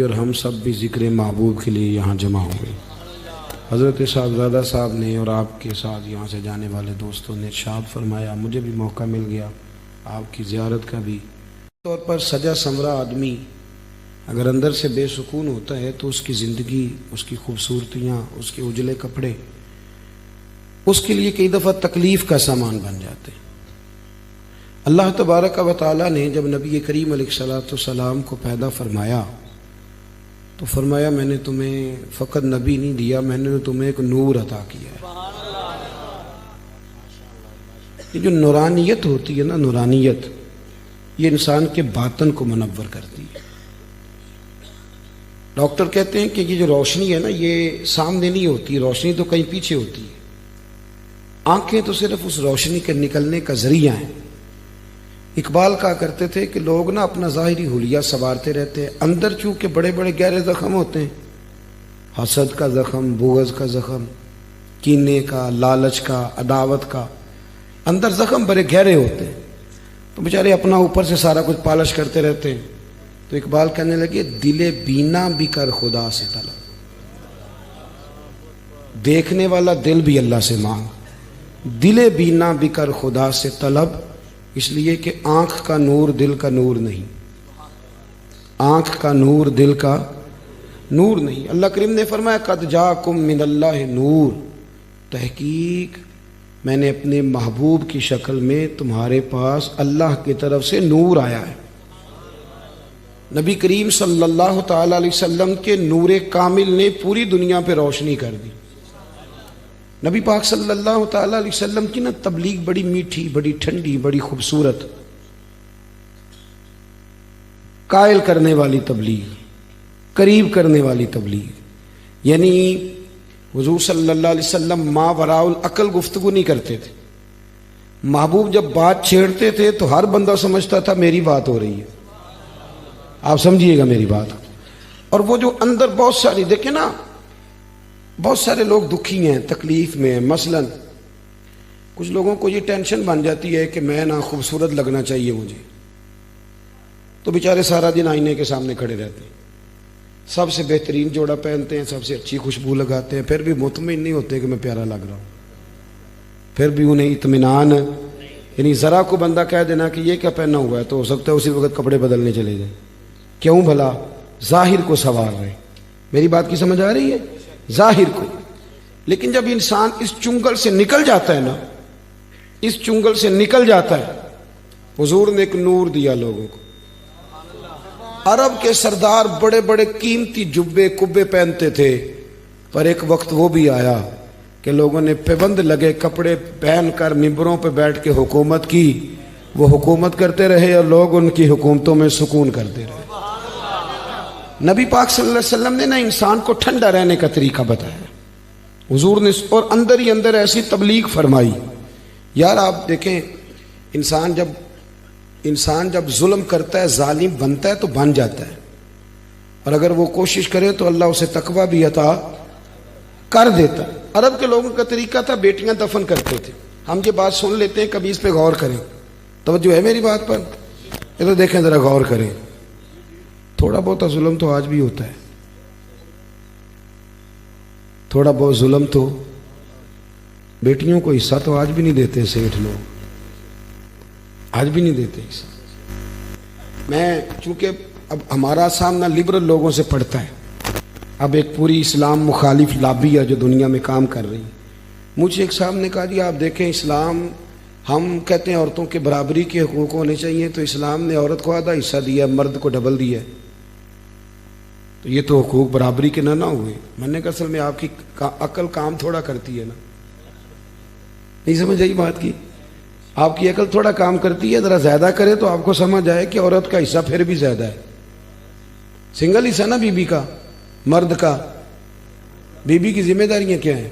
اور ہم سب بھی ذکر محبوب کے لیے یہاں جمع ہوئے۔ حضرت صاحبزادہ صاحب نے اور آپ کے ساتھ یہاں سے جانے والے دوستوں نے ارشاد فرمایا، مجھے بھی موقع مل گیا آپ کی زیارت کا بھی۔ طور پر سجا سنورا آدمی اگر اندر سے بے سکون ہوتا ہے تو اس کی زندگی، اس کی خوبصورتیاں، اس کے اجلے کپڑے اس کے لیے کئی دفعہ تکلیف کا سامان بن جاتے ہیں۔ اللہ تبارک و تعالیٰ نے جب نبی کریم علیہ الصلوۃ والسلام کو پیدا فرمایا تو فرمایا میں نے تمہیں فقط نبی نہیں دیا، میں نے تمہیں ایک نور عطا کیا ہے۔ یہ جو نورانیت ہوتی ہے نا، نورانیت یہ انسان کے باطن کو منور کرتی ہے۔ ڈاکٹر کہتے ہیں کہ یہ جو روشنی ہے نا، یہ سامنے نہیں ہوتی، روشنی تو کہیں پیچھے ہوتی ہے۔ آنکھیں تو صرف اس روشنی کے نکلنے کا ذریعہ ہیں۔ اقبال کہا کرتے تھے کہ لوگ نا اپنا ظاہری حلیہ سنوارتے رہتے ہیں، اندر چونکہ بڑے بڑے گہرے زخم ہوتے ہیں، حسد کا زخم، بغض کا زخم، کینے کا، لالچ کا، عداوت کا، اندر زخم بڑے گہرے ہوتے ہیں، تو بیچارے اپنا اوپر سے سارا کچھ پالش کرتے رہتے ہیں۔ تو اقبال کہنے لگے، دل بینا بھی کر خدا سے طلب، دیکھنے والا دل بھی اللہ سے مانگ، دل بینا بھی کر خدا سے طلب، اس لیے کہ آنکھ کا نور دل کا نور نہیں، آنکھ کا نور دل کا نور نہیں۔ اللہ کریم نے فرمایا قد جاکم من اللہ نور، تحقیق میں نے اپنے محبوب کی شکل میں تمہارے پاس اللہ کی طرف سے نور آیا ہے۔ نبی کریم صلی اللہ تعالی علیہ وسلم کے نور کامل نے پوری دنیا پہ روشنی کر دی۔ نبی پاک صلی اللہ تعالی علیہ وسلم کی نا تبلیغ بڑی میٹھی، بڑی ٹھنڈی، بڑی خوبصورت، قائل کرنے والی تبلیغ، قریب کرنے والی تبلیغ، یعنی حضور صلی اللہ علیہ وسلم ما وراء العقل گفتگو نہیں کرتے تھے۔ محبوب جب بات چھیڑتے تھے تو ہر بندہ سمجھتا تھا میری بات ہو رہی ہے، آپ سمجھیے گا میری بات۔ اور وہ جو اندر بہت ساری، دیکھیں نا، بہت سارے لوگ دکھی ہیں، تکلیف میں ہیں۔ مثلا کچھ لوگوں کو یہ ٹینشن بن جاتی ہے کہ میں نا خوبصورت لگنا چاہیے مجھے، تو بیچارے سارا دن آئینے کے سامنے کھڑے رہتے ہیں، سب سے بہترین جوڑا پہنتے ہیں، سب سے اچھی خوشبو لگاتے ہیں، پھر بھی مطمئن نہیں ہوتے کہ میں پیارا لگ رہا ہوں، پھر بھی انہیں اطمینان، یعنی ذرا کو بندہ کہہ دینا کہ یہ کیا پہنا ہوا ہے تو ہو سکتا ہے اسی وقت کپڑے بدلنے چلے جائیں۔ کیوں بھلا؟ ظاہر کو سنوار رہے۔ میری بات کی سمجھ آ رہی ہے؟ ظاہر کو۔ لیکن جب انسان اس چنگل سے نکل جاتا ہے نا، اس چنگل سے نکل جاتا ہے، حضور نے ایک نور دیا لوگوں کو۔ عرب کے سردار بڑے بڑے قیمتی جبے کبے پہنتے تھے، پر ایک وقت وہ بھی آیا کہ لوگوں نے پابند لگے کپڑے پہن کر ممبروں پہ بیٹھ کے حکومت کی، وہ حکومت کرتے رہے اور لوگ ان کی حکومتوں میں سکون کرتے رہے۔ نبی پاک صلی اللہ علیہ وسلم نے نا انسان کو ٹھنڈا رہنے کا طریقہ بتایا، حضور نے، اور اندر ہی اندر ایسی تبلیغ فرمائی۔ یار آپ دیکھیں، انسان جب ظلم کرتا ہے، ظالم بنتا ہے تو بن جاتا ہے، اور اگر وہ کوشش کرے تو اللہ اسے تقویٰ بھی عطا کر دیتا ہے۔ عرب کے لوگوں کا طریقہ تھا بیٹیاں دفن کرتے تھے۔ ہم یہ بات سن لیتے ہیں، کبھی اس پہ غور کریں، توجہ ہے میری بات پر؟ یہ تو دیکھیں ذرا، غور کریں، تھوڑا بہت ظلم تو آج بھی ہوتا ہے، تھوڑا بہت ظلم تو، بیٹیوں کو حصہ تو آج بھی نہیں دیتے سیٹھ لوگ، آج بھی نہیں دیتے حصہ۔ میں چونکہ اب ہمارا سامنا لبرل لوگوں سے پڑتا ہے، اب ایک پوری اسلام مخالف لابی ہے جو دنیا میں کام کر رہی، مجھے ایک صاحب نے کہا جی آپ دیکھیں، اسلام، ہم کہتے ہیں عورتوں کے برابری کے حقوق ہونے چاہیے، تو اسلام نے عورت کو آدھا حصہ دیا، مرد کو ڈبل دیا، تو یہ تو حقوق برابری کے نہ ہوئے۔ میں نے کہا اصل میں آپ کی عقل کام تھوڑا کرتی ہے نا، نہیں سمجھ آئی بات کی؟ آپ کی عقل تھوڑا کام کرتی ہے، ذرا زیادہ کرے تو آپ کو سمجھ آئے کہ عورت کا حصہ پھر بھی زیادہ ہے۔ سنگل حصہ نا بیوی کا، مرد کا، بیوی کی ذمہ داریاں کیا ہیں؟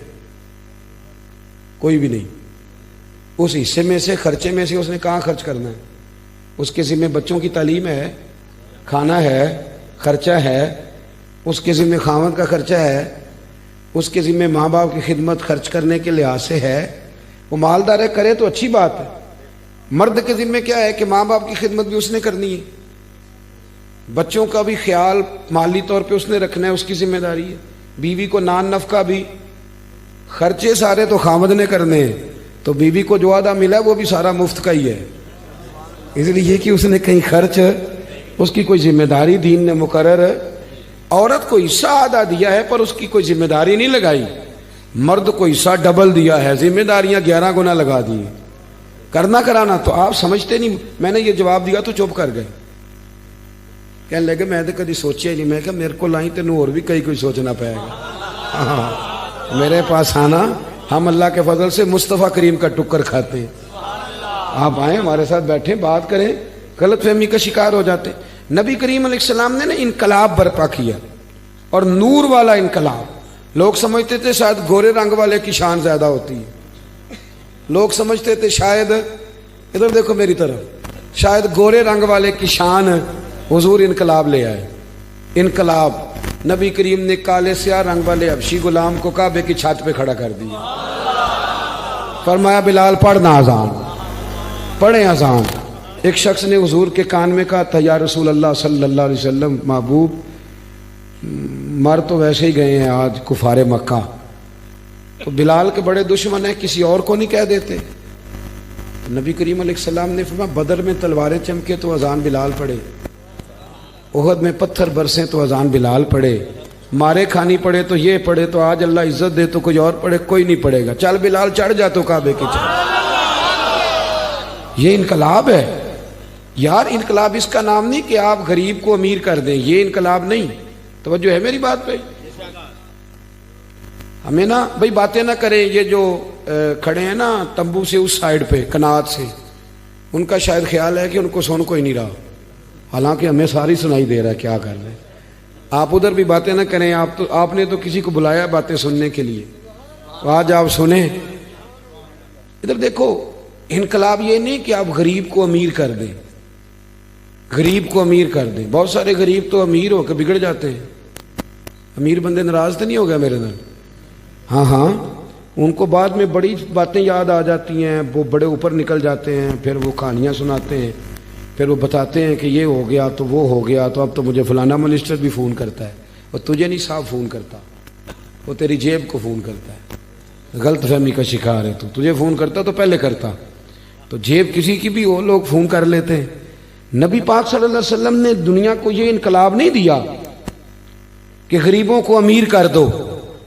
کوئی بھی نہیں۔ اس حصے میں سے، خرچے میں سے اس نے کہاں خرچ کرنا ہے؟ اس کے ذمہ بچوں کی تعلیم ہے، کھانا ہے، خرچہ ہے، اس کے ذمہ خاوند کا خرچہ ہے، اس کے ذمہ ماں باپ کی خدمت خرچ کرنے کے لحاظ سے ہے۔ وہ مالدار ہے، کرے تو اچھی بات ہے۔ مرد کے ذمہ کیا ہے کہ ماں باپ کی خدمت بھی اس نے کرنی ہے، بچوں کا بھی خیال مالی طور پہ اس نے رکھنا ہے، اس کی ذمہ داری ہے. بیوی کو نان نفقہ بھی، خرچے سارے تو خامد نے کرنے ہیں، تو بیوی کو جو آدھا ملا ہے وہ بھی سارا مفت کا ہی ہے. اس لیے کہ اس نے کہیں خرچ، اس کی کوئی ذمہ داری دین نے مقرر ہے. عورت کو حصہ آدھا دیا ہے پر اس کی کوئی ذمہ داری نہیں لگائی. مرد کو حصہ ڈبل دیا ہے، ذمہ داریاں 11 گنا لگا دی. کرنا کرانا تو آپ سمجھتے نہیں. میں نے یہ جواب دیا تو چپ کر گئے. کہنے لگے میں تو کدی سوچیا ہی نہیں. میں کہا میرے کو لائیں تینوں اور بھی کئی کوئی سوچنا پائے گا. میرے پاس آنا، ہم اللہ کے فضل سے مصطفیٰ کریم کا ٹکر کھاتے ہیں. آپ آئیں ہمارے ساتھ بیٹھیں، بات کریں. غلط فہمی کا شکار ہو جاتے. نبی کریم علیہ السلام نے انقلاب برپا کیا، اور نور والا انقلاب. لوگ سمجھتے تھے شاید گورے رنگ والے کی شان زیادہ ہوتی ہے. لوگ سمجھتے تھے شاید، ادھر دیکھو میری طرف، شاید گورے رنگ والے کی شان. حضور انقلاب لے آئے. انقلاب. نبی کریم نے کالے سیاہ رنگ والے حبشی غلام کو کعبے کی چھت پہ کھڑا کر دیا. فرمایا بلال پڑھنا اذان، پڑھیں اذان. ایک شخص نے حضور کے کان میں کہا تھا یا رسول اللہ صلی اللہ علیہ وسلم، محبوب مر تو ویسے ہی گئے ہیں آج کفار مکہ، تو بلال کے بڑے دشمن ہیں، کسی اور کو نہیں کہہ دیتے. نبی کریم علیہ السلام نے فرمایا بدر میں تلواریں چمکے تو اذان بلال پڑھے، احد میں پتھر برسیں تو اذان بلال پڑھے، مارے کھانی پڑے تو یہ پڑھے، تو آج اللہ عزت دے تو کوئی اور پڑھے، کوئی نہیں پڑھے گا. چل بلال چڑھ جا تو کعبے کی چھت. یہ انقلاب ہے یار. انقلاب اس کا نام نہیں کہ آپ غریب کو امیر کر دیں، یہ انقلاب نہیں. توجہ ہے میری بات پہ؟ ہمیں نا بھائی باتیں نہ کریں. یہ جو کھڑے ہیں نا تمبو سے اس سائیڈ پہ کنات سے، ان کا شاید خیال ہے کہ ان کو سن کوئی نہیں رہا، حالانکہ ہمیں ساری سنائی دے رہا ہے کیا کر رہے ہیں. آپ ادھر بھی باتیں نہ کریں. آپ نے تو کسی کو بلایا باتیں سننے کے لیے، آج آپ سنیں. ادھر دیکھو، انقلاب یہ نہیں کہ آپ غریب کو امیر کر دیں، غریب کو امیر کر دیں. بہت سارے غریب تو امیر ہو کے بگڑ جاتے ہیں. امیر بندے ناراض تو نہیں ہو گیا میرے نال؟ ہاں، ان کو بعد میں بڑی باتیں یاد آ جاتی ہیں، وہ بڑے اوپر نکل جاتے ہیں، پھر وہ کہانیاں سناتے ہیں، پھر وہ بتاتے ہیں کہ یہ ہو گیا تو وہ ہو گیا، تو اب تو مجھے فلانا منسٹر بھی فون کرتا ہے. وہ تجھے نہیں صاحب فون کرتا، وہ تیری جیب کو فون کرتا ہے. غلط فہمی کا شکار ہے. تو تجھے فون کرتا تو پہلے کرتا. تو جیب کسی کی بھی ہو لوگ فون کر لیتے ہیں. نبی پاک صلی اللہ علیہ وسلم نے دنیا کو یہ انقلاب نہیں دیا کہ غریبوں کو امیر کر دو،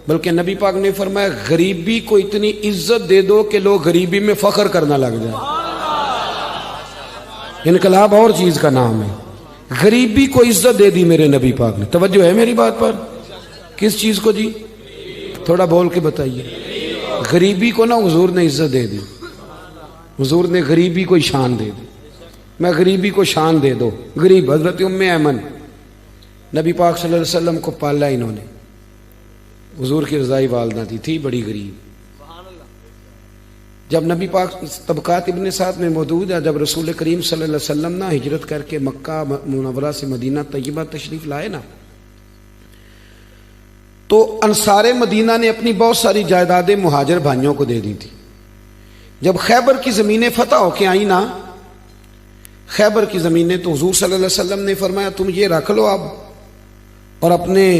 بلکہ نبی پاک نے فرمایا غریبی کو اتنی عزت دے دو کہ لوگ غریبی میں فخر کرنا لگ جائیں. انقلاب اور چیز کا نام ہے. غریبی کو عزت دے دی میرے نبی پاک نے. توجہ ہے میری بات پر؟ کس چیز کو جی؟ تھوڑا بول کے بتائیے. غریبی کو نا حضور نے عزت دے دی. حضور نے غریبی کو شان دے دی. میں غریبی کو شان دے دو. غریب حضرت ام ایمن نبی پاک صلی اللہ علیہ وسلم کو پالا انہوں نے. حضور کی رضائی والدہ تھی بڑی غریب. جب نبی پاک طبقات ابن سعد میں موجود ہے، جب رسول کریم صلی اللہ علیہ وسلم نا ہجرت کر کے مکہ منورہ سے مدینہ طیبہ تشریف لائے نا، تو انصار مدینہ نے اپنی بہت ساری جائیدادیں مہاجر بھائیوں کو دے دی تھی. جب خیبر کی زمینیں فتح ہو کے آئیں نا، خیبر کی زمینیں، تو حضور صلی اللہ علیہ وسلم نے فرمایا تم یہ رکھ لو اب، اور اپنے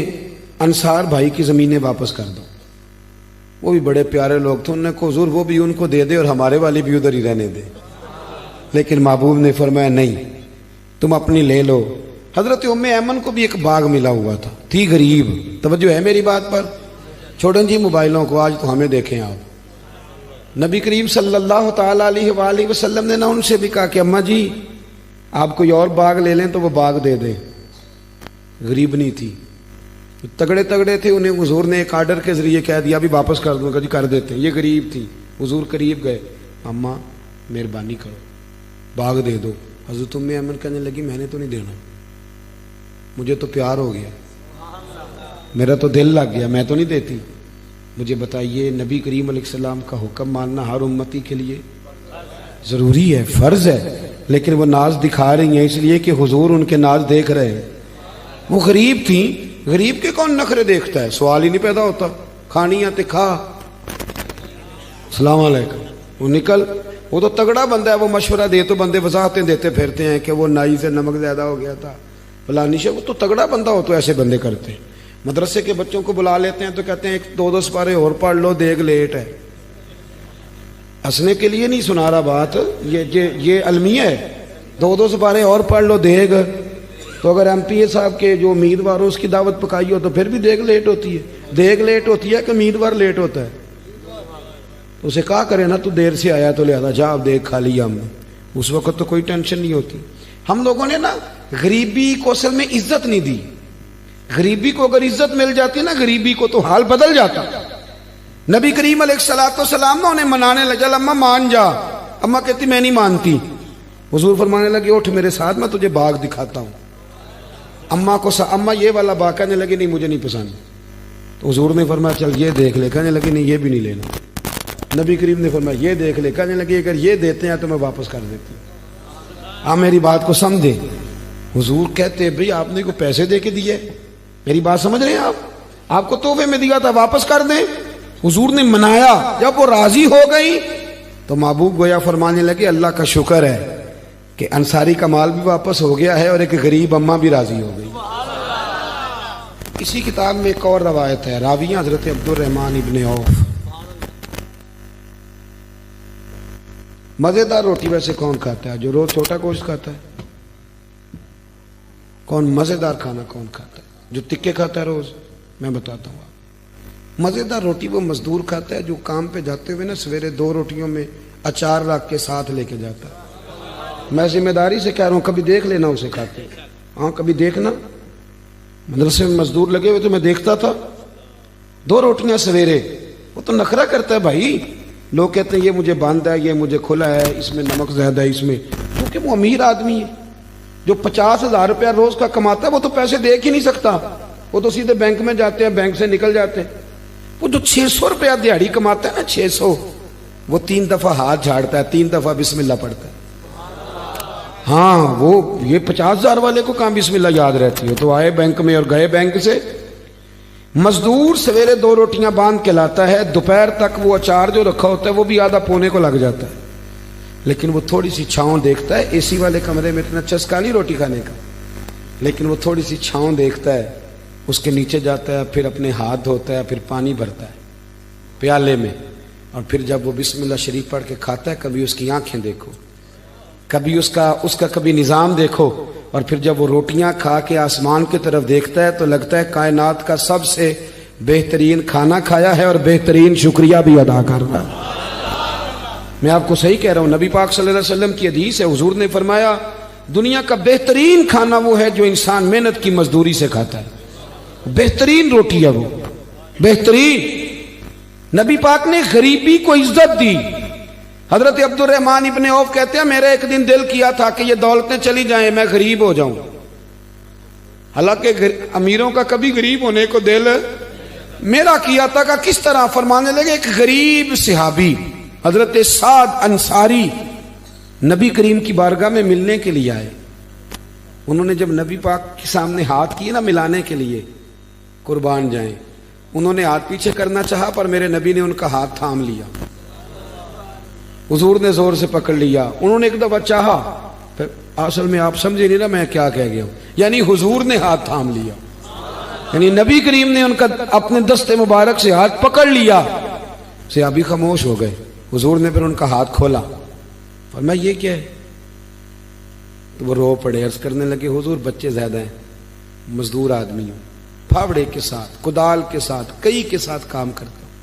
انصار بھائی کی زمینیں واپس کر دو. وہ بھی بڑے پیارے لوگ تھے. انہوں نے کہا حضور وہ بھی ان کو دے دے اور ہمارے والی بھی ادھر ہی رہنے دے. لیکن محبوب نے فرمایا نہیں، تم اپنی لے لو. حضرت ام ایمن کو بھی ایک باغ ملا ہوا تھا، تھی غریب. توجہ ہے میری بات پر؟ چھوڑیں جی موبائلوں کو، آج تو ہمیں دیکھیں آپ. نبی کریم صلی اللہ تعالیٰ علیہ وآلہ وسلم نے نہ ان سے بھی کہا کہ اماں جی آپ کوئی اور باغ لے لیں تو وہ باغ دے دیں. غریب نہیں تھی، تگڑے تگڑے تھے. انہیں حضور نے ایک آرڈر کے ذریعے کہہ دیا بھی واپس کر دوں گا جی، کر دیتے. یہ غریب تھی. حضور قریب گئے، اماں مہربانی کرو باغ دے دو. حضرت ام ایمن کہنے لگی میں نے تو نہیں دینا، مجھے تو پیار ہو گیا، میرا تو دل لگ گیا، میں تو نہیں دیتی. مجھے بتائیے نبی کریم علیہ السلام کا حکم ماننا ہر امتی کے لیے ضروری ہے، فرض ہے. لیکن وہ ناز دکھا رہی ہیں اس لیے کہ حضور ان کے ناز دیکھ رہے ہیں. وہ غریب تھیں. غریب کے کون نخرے دیکھتا ہے؟ سوال ہی نہیں پیدا ہوتا. کھانیاں تے کھا، السلام علیکم. وہ نکل. وہ تو تگڑا بندہ ہے، وہ مشورہ دے تو بندے وضاحتیں دیتے پھرتے ہیں کہ وہ نائی سے نمک زیادہ ہو گیا تھا، فلانی شے وہ تو تگڑا بندہ ہو تو ایسے بندے کرتے ہیں. مدرسے کے بچوں کو بلا لیتے ہیں تو کہتے ہیں 2 سپارے اور پڑھ لو دیگ لیٹ ہے. ہنسنے کے لیے نہیں سنا رہا بات, یہ المیہ ہے. 2 سپارے اور پڑھ لو دیگ. تو اگر ایم پی اے صاحب کے جو امیدوار ہو اس کی دعوت پکائی ہو تو پھر بھی دیگ لیٹ ہوتی ہے. دیگ لیٹ ہوتی ہے کہ امیدوار لیٹ ہوتا ہے؟ تو اسے کہا کرے نا تو دیر سے آیا تو لہذا جا اب دیگ کھا لیا ہم نے. اس وقت تو کوئی ٹینشن نہیں ہوتی. ہم لوگوں نے نا غریبی کو اصل میں عزت نہیں دی. غریبی کو اگر عزت مل جاتی نا غریبی کو تو حال بدل جاتا. نبی کریم علیہ الصلوۃ والسلام نے انہیں منانے لگا, اماں مان جا. اماں کہتی میں نہیں مانتی. حضور فرمانے لگے اٹھ میرے ساتھ میں تجھے باغ دکھاتا ہوں. اماں یہ والا باغ, کہنے لگی نہیں مجھے نہیں پسند. تو حضور نے فرمایا چل یہ دیکھ لے, کہنے لگی نہیں یہ بھی نہیں لینا. نبی کریم نے فرمایا یہ دیکھ لے, کہنے لگی اگر یہ دیتے ہیں تو میں واپس کر دیتی ہوں. آپ میری بات کو سمجھے. حضور کہتے بھئی آپ نے کو پیسے دے کے دیے, میری بات سمجھ رہے ہیں آپ کو تحفے میں دیا تھا واپس کر دیں. حضور نے منایا, جب وہ راضی ہو گئی تو محبوب گویا فرمانے لگے اللہ کا شکر ہے کہ انصاری کا مال بھی واپس ہو گیا ہے اور ایک غریب اماں بھی راضی ہو گئی. اسی کتاب میں ایک اور روایت ہے, راوی حضرت عبد الرحمن ابن عوف. مزیدار روٹی ویسے کون کھاتا ہے؟ جو روز چھوٹا گوشت کھاتا ہے. کون مزیدار کھانا کون کھاتا ہے؟ جو تکے کھاتا ہے روز. میں بتاتا ہوں مزیدار روٹی وہ مزدور کھاتا ہے جو کام پہ جاتے ہوئے نا سویرے 2 روٹیوں میں اچار رکھ کے ساتھ لے کے جاتا ہے. میں ذمہ داری سے کہہ رہا ہوں, کبھی دیکھ لینا اسے کھاتے. ہاں کبھی دیکھنا. مدرسے میں مزدور لگے ہوئے تو میں دیکھتا تھا 2 روٹیاں سویرے. وہ تو نخرہ کرتا ہے بھائی. لوگ کہتے ہیں یہ مجھے بند ہے, یہ مجھے کھلا ہے, اس میں نمک زیادہ ہے, اس میں. کیونکہ وہ امیر آدمی ہے جو 50,000 روپیہ روز کا کماتا ہے. وہ تو پیسے دیکھ ہی نہیں سکتا, وہ تو سیدھے بینک میں جاتے ہیں, بینک سے نکل جاتے ہیں. وہ جو 600 روپیہ دیہڑی کماتا ہے نا 600, وہ 3 دفعہ ہاتھ جھاڑتا ہے, 3 دفعہ بسم اللہ پڑھتا ہے. ہاں وہ یہ 50,000 والے کو کہاں بسم اللہ یاد رہتی ہے. تو آئے بینک میں اور گئے بینک سے. مزدور سویرے 2 روٹیاں باندھ کے لاتا ہے, دوپہر تک وہ اچار جو رکھا ہوتا ہے وہ بھی آدھا پونے کو لگ جاتا ہے. لیکن وہ تھوڑی سی چھاؤں دیکھتا ہے. اے سی والے کمرے میں اتنا چسکا نہیں روٹی کھانے کا, لیکن وہ تھوڑی سی چھاؤں دیکھتا ہے, اس کے نیچے جاتا ہے, پھر اپنے ہاتھ دھوتا ہے, پھر پانی بھرتا ہے پیالے میں, اور پھر جب وہ بسم اللہ شریف پڑھ کے کھاتا ہے, کبھی اس کی آنکھیں دیکھو, کبھی اس کا کبھی نظام دیکھو. اور پھر جب وہ روٹیاں کھا کے آسمان کی طرف دیکھتا ہے تو لگتا ہے کائنات کا سب سے بہترین کھانا کھایا ہے اور بہترین شکریہ بھی ادا کر رہا ہے. میں آپ کو صحیح کہہ رہا ہوں. نبی پاک صلی اللہ علیہ وسلم کی حدیث ہے, حضور نے فرمایا دنیا کا بہترین کھانا وہ ہے جو انسان محنت کی مزدوری سے کھاتا ہے. بہترین روٹی ہے وہ, بہترین. نبی پاک نے غریبی کو عزت دی. حضرت عبد الرحمن ابن عوف کہتے ہیں میرا ایک دن دل کیا تھا کہ یہ دولتیں چلی جائیں, میں غریب ہو جاؤں. حالانکہ امیروں کا کبھی غریب ہونے کو دل میرا کیا تھا. کہ کس طرح؟ فرمانے لگے ایک غریب صحابی حضرت سعد انصاری نبی کریم کی بارگاہ میں ملنے کے لیے آئے. انہوں نے جب نبی پاک کے سامنے ہاتھ کیے نا ملانے کے لیے, قربان جائیں, انہوں نے ہاتھ پیچھے کرنا چاہا پر میرے نبی نے ان کا ہاتھ تھام لیا. حضور نے زور سے پکڑ لیا. انہوں نے ایک دفعہ چاہا, پھر اصل میں آپ سمجھے نہیں نا میں کیا کہہ گیا ہوں. یعنی حضور نے ہاتھ تھام لیا, یعنی نبی کریم نے ان کا اپنے دستے مبارک سے ہاتھ پکڑ لیا. صحابی خاموش ہو گئے. حضور نے پھر ان کا ہاتھ کھولا, فرمایا یہ کیا ہے؟ تو وہ رو پڑے, عرض کرنے لگے حضور بچے زیادہ ہیں, مزدور آدمی ہوں, پھاوڑے کے ساتھ, کدال کے ساتھ, کئی کے ساتھ کام کرتا ہوں.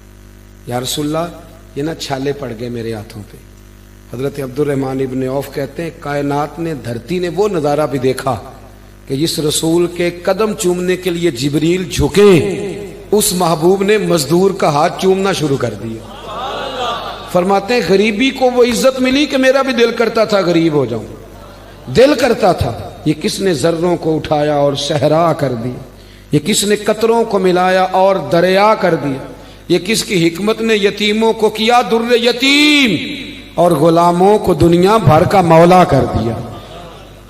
یا رسول اللہ یہ نا چھالے پڑ گئے میرے ہاتھوں پہ. حضرت عبد الرحمن ابن عوف کہتے ہیں کائنات نے, دھرتی نے وہ نظارہ بھی دیکھا کہ جس رسول کے قدم چومنے کے لیے جبریل جھکے, اس محبوب نے مزدور کا ہاتھ چومنا شروع کر دیا. فرماتے ہیں غریبی کو وہ عزت ملی کہ میرا بھی دل کرتا تھا غریب ہو جاؤں, دل کرتا تھا. یہ کس نے ذروں کو اٹھایا اور صحرا کر دی, یہ کس نے قطروں کو ملایا اور دریا کر دیا, یہ کس کی حکمت نے یتیموں کو کیا در یتیم اور غلاموں کو دنیا بھر کا مولا کر دیا.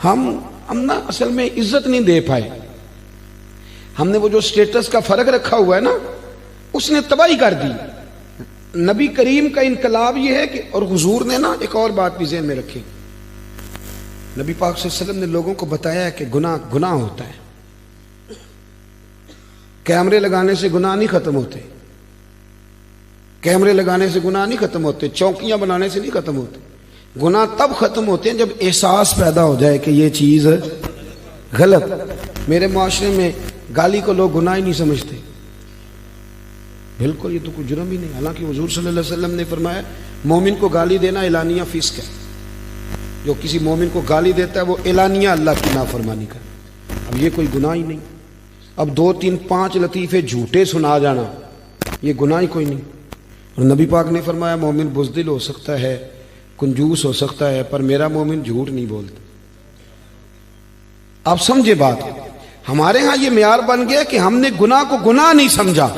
ہم نا اصل میں عزت نہیں دے پائے. ہم نے وہ جو سٹیٹس کا فرق رکھا ہوا ہے نا, اس نے تباہی کر دی. نبی کریم کا انقلاب یہ ہے کہ, اور حضور نے نا ایک اور بات بھی ذہن میں رکھی, نبی پاک صلی اللہ علیہ وسلم نے لوگوں کو بتایا ہے کہ گناہ ہوتا ہے. کیمرے لگانے سے گناہ نہیں ختم ہوتے، کیمرے لگانے سے گناہ نہیں ختم ہوتے، چوکیاں بنانے سے نہیں ختم ہوتے. گناہ تب ختم ہوتے ہیں جب احساس پیدا ہو جائے کہ یہ چیز غلط. میرے معاشرے میں گالی کو لوگ گناہ ہی نہیں سمجھتے، بالکل یہ تو کوئی جرم ہی نہیں. حالانکہ حضور صلی اللہ علیہ وسلم نے فرمایا مومن کو گالی دینا اعلانیہ فسق ہے. جو کسی مومن کو گالی دیتا ہے وہ اعلانیہ اللہ کی نافرمانی کرتا. اب یہ کوئی گناہ ہی نہیں. اب 2 3 5 لطیفے جھوٹے سنا جانا یہ گناہ ہی کوئی نہیں. اور نبی پاک نے فرمایا مومن بزدل ہو سکتا ہے، کنجوس ہو سکتا ہے، پر میرا مومن جھوٹ نہیں بولتا. آپ سمجھے بات. ہمارے ہاں یہ معیار بن گیا کہ ہم نے گناہ کو گناہ نہیں سمجھا.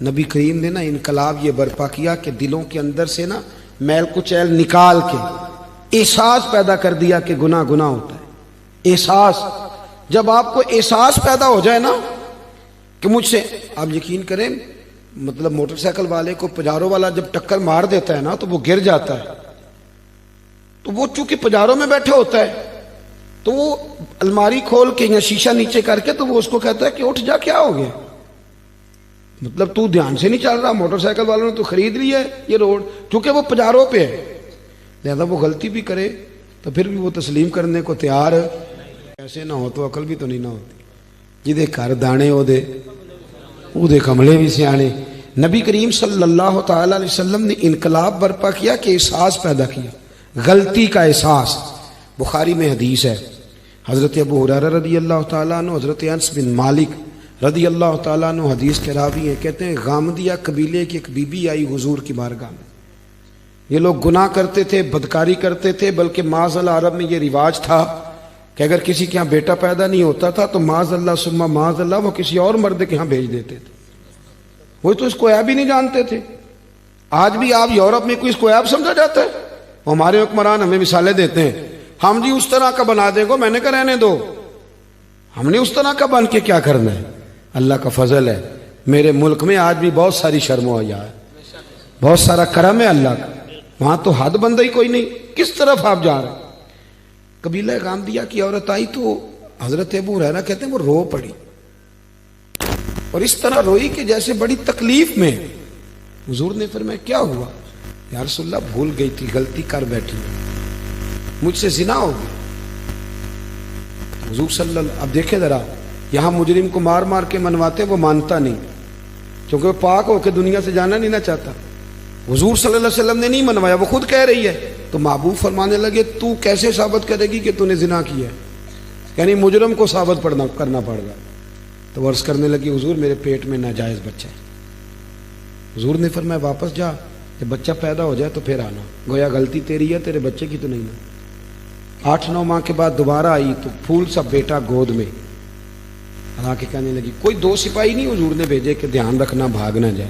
نبی کریم نے نا انقلاب یہ برپا کیا کہ دلوں کے اندر سے نا میل کچیل نکال کے احساس پیدا کر دیا کہ گناہ ہوتا ہے. احساس، جب آپ کو احساس پیدا ہو جائے نا کہ مجھ سے، آپ یقین کریں مطلب موٹر سائیکل والے کو پجارو والا جب ٹکر مار دیتا ہے نا تو وہ گر جاتا ہے، تو وہ چونکہ پجاروں میں بیٹھا ہوتا ہے تو وہ الماری کھول کے یا شیشہ نیچے کر کے تو وہ اس کو کہتا ہے کہ اٹھ جا، کیا ہو گیا؟ مطلب تو دھیان سے نہیں چل رہا. موٹر سائیکل والوں نے تو خرید لی ہے یہ روڈ، کیونکہ وہ پجاروں پہ ہے. لہذا وہ غلطی بھی کرے تو پھر بھی وہ تسلیم کرنے کو تیار ہے. ایسے نہ ہو تو عقل بھی تو نہیں نہ ہوتی. جدے گھر دانے او دے کملے بھی سیانے. نبی کریم صلی اللہ تعالی علیہ وسلم نے انقلاب برپا کیا کہ احساس پیدا کیا، غلطی کا احساس. بخاری میں حدیث ہے، حضرت ابو ہریرہ رضی اللہ تعالیٰ عنہ، حضرت انس بن مالک رضی اللہ تعالیٰ عنہ حدیث کے راوی ہیں. کہتے ہیں غامدیہ قبیلے کی ایک بی بی آئی حضور کی بارگاہ میں. یہ لوگ گناہ کرتے تھے، بدکاری کرتے تھے، بلکہ معاذ اللہ عرب میں یہ رواج تھا کہ اگر کسی کے ہاں بیٹا پیدا نہیں ہوتا تھا تو معاذ اللہ ثم معاذ اللہ وہ کسی اور مرد کے ہاں بھیج دیتے تھے. وہ تو اس کو عیب ہی نہیں جانتے تھے. آج بھی آپ یورپ میں کوئی اس کو عیب سمجھا جاتا ہے. ہمارے حکمران ہمیں مثالیں دیتے ہیں، ہم جی اس طرح کا بنا دیں گے. میں نے کہا رہنے دو، ہم نے اس طرح کا بن کے کیا کرنا ہے. اللہ کا فضل ہے میرے ملک میں آج بھی بہت ساری شرم و حیا ہے، بہت سارا کرم ہے اللہ کا. وہاں تو حد بندہ ہی کوئی نہیں. کس طرف آپ جا رہے ہیں؟ قبیلہ غامدیہ کی عورت آئی تو حضرت ابو ہریرہ کہتے ہیں وہ رو پڑی، اور اس طرح روئی کہ جیسے بڑی تکلیف میں. حضور نے فرمایا کیا ہوا؟ یا رسول اللہ بھول گئی تھی، غلطی کر بیٹھی، مجھ سے زنا ہو گئی. حضور صلی اللہ، اب دیکھیں ذرا، یہاں مجرم کو مار مار کے منواتے، وہ مانتا نہیں کیونکہ وہ پاک ہو کے دنیا سے جانا نہیں نہ چاہتا. حضور صلی اللہ علیہ وسلم نے نہیں منوایا، وہ خود کہہ رہی ہے. تو محبوب فرمانے لگے تو کیسے ثابت کرے گی کہ تو نے زنا کیا ہے؟ یعنی مجرم کو ثابت کرنا پڑ گا. تو عرض کرنے لگی حضور میرے پیٹ میں ناجائز بچہ ہے. حضور نے فرمایا واپس جا، جب بچہ پیدا ہو جائے تو پھر آنا، گویا غلطی تیری ہے، تیرے بچے کی تو نہیں نا. 8-9 ماہ کے بعد دوبارہ آئی تو پھول سا بیٹا گود میں. حالانکہ کہنے لگی کوئی 2 سپاہی نہیں حضور نے بھیجے کہ دھیان رکھنا بھاگ نہ جائے.